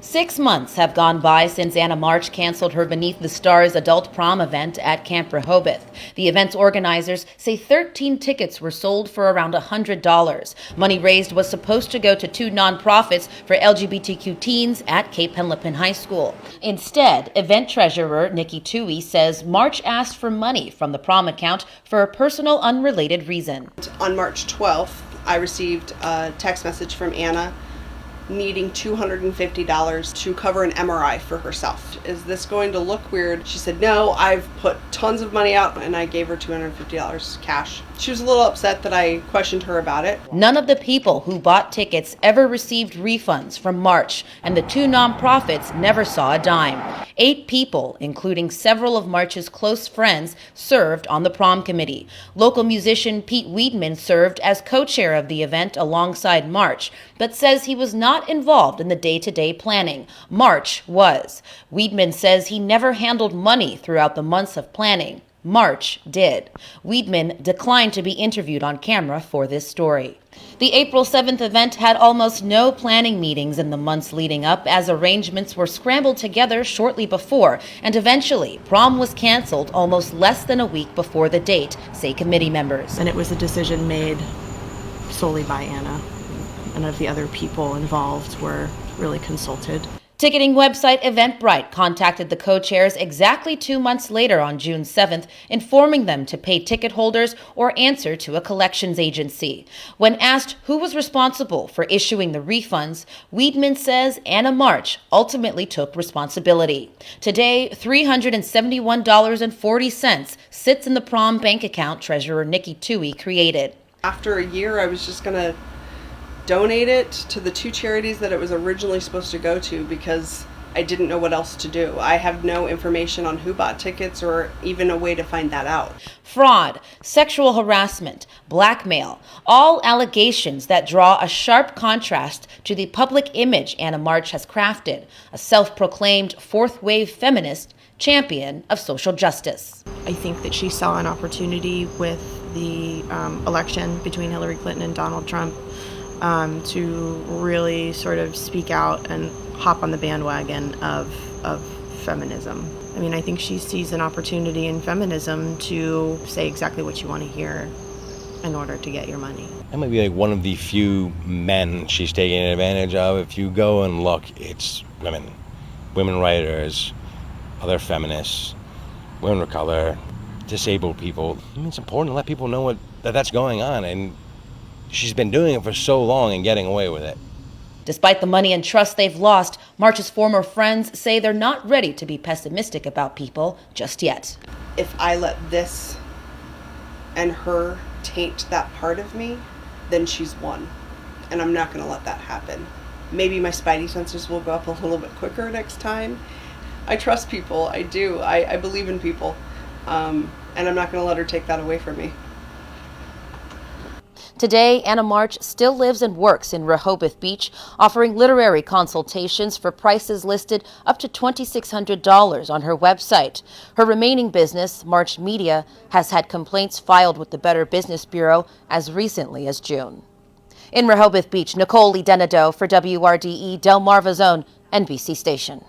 6 months have gone by since Anna March canceled her Beneath the Stars adult prom event at Camp Rehoboth. The event's organizers say 13 tickets were sold for around $100. Money raised was supposed to go to 2 nonprofits for LGBTQ teens at Cape Henlopen High School. Instead, event treasurer Nikki Toohey says March asked for money from the prom account for a personal unrelated reason. On March 12th, I received a text message from Anna needing $250 to cover an MRI for herself. Is this going to look weird? She said, no, I've put tons of money out, and I gave her $250 cash. She was a little upset that I questioned her about it. None of the people who bought tickets ever received refunds from March, and the 2 nonprofits never saw a dime. 8 people, including several of March's close friends, served on the prom committee. Local musician Pete Weedman served as co-chair of the event alongside March, but says he was not involved in the day-to-day planning. March was. Weedman says he never handled money throughout the months of planning. March did. Weedman declined to be interviewed on camera for this story. The April 7th event had almost no planning meetings in the months leading up, as arrangements were scrambled together shortly before, and eventually prom was canceled almost less than a week before the date, say committee members. And it was a decision made solely by Anna. None of the other people involved were really consulted. Ticketing website Eventbrite contacted the co-chairs exactly 2 months later on June 7th, informing them to pay ticket holders or answer to a collections agency. When asked who was responsible for issuing the refunds, Weedman says Anna March ultimately took responsibility. Today, $371.40 sits in the prom bank account treasurer Nikki Toohey created. After a year, I was just going to donate it to the 2 charities that it was originally supposed to go to because I didn't know what else to do. I have no information on who bought tickets or even a way to find that out. Fraud, sexual harassment, blackmail, all allegations that draw a sharp contrast to the public image Anna March has crafted, a self-proclaimed fourth-wave feminist champion of social justice. I think that she saw an opportunity with the election between Hillary Clinton and Donald Trump to really sort of speak out and hop on the bandwagon of feminism. I mean, I think she sees an opportunity in feminism to say exactly what you want to hear in order to get your money. That might be like one of the few men she's taking advantage of. If you go and look, it's women writers, other feminists, women of color, disabled people. I mean, it's important to let people know that's going on, and she's been doing it for so long and getting away with it. Despite the money and trust they've lost, March's former friends say they're not ready to be pessimistic about people just yet. If I let this and her taint that part of me, then she's won. And I'm not going to let that happen. Maybe my spidey sensors will go up a little bit quicker next time. I trust people. I do. I believe in people. And I'm not going to let her take that away from me. Today, Anna March still lives and works in Rehoboth Beach, offering literary consultations for prices listed up to $2,600 on her website. Her remaining business, March Media, has had complaints filed with the Better Business Bureau as recently as June. In Rehoboth Beach, Nicole Edenedo for WRDE Delmarva's own NBC station.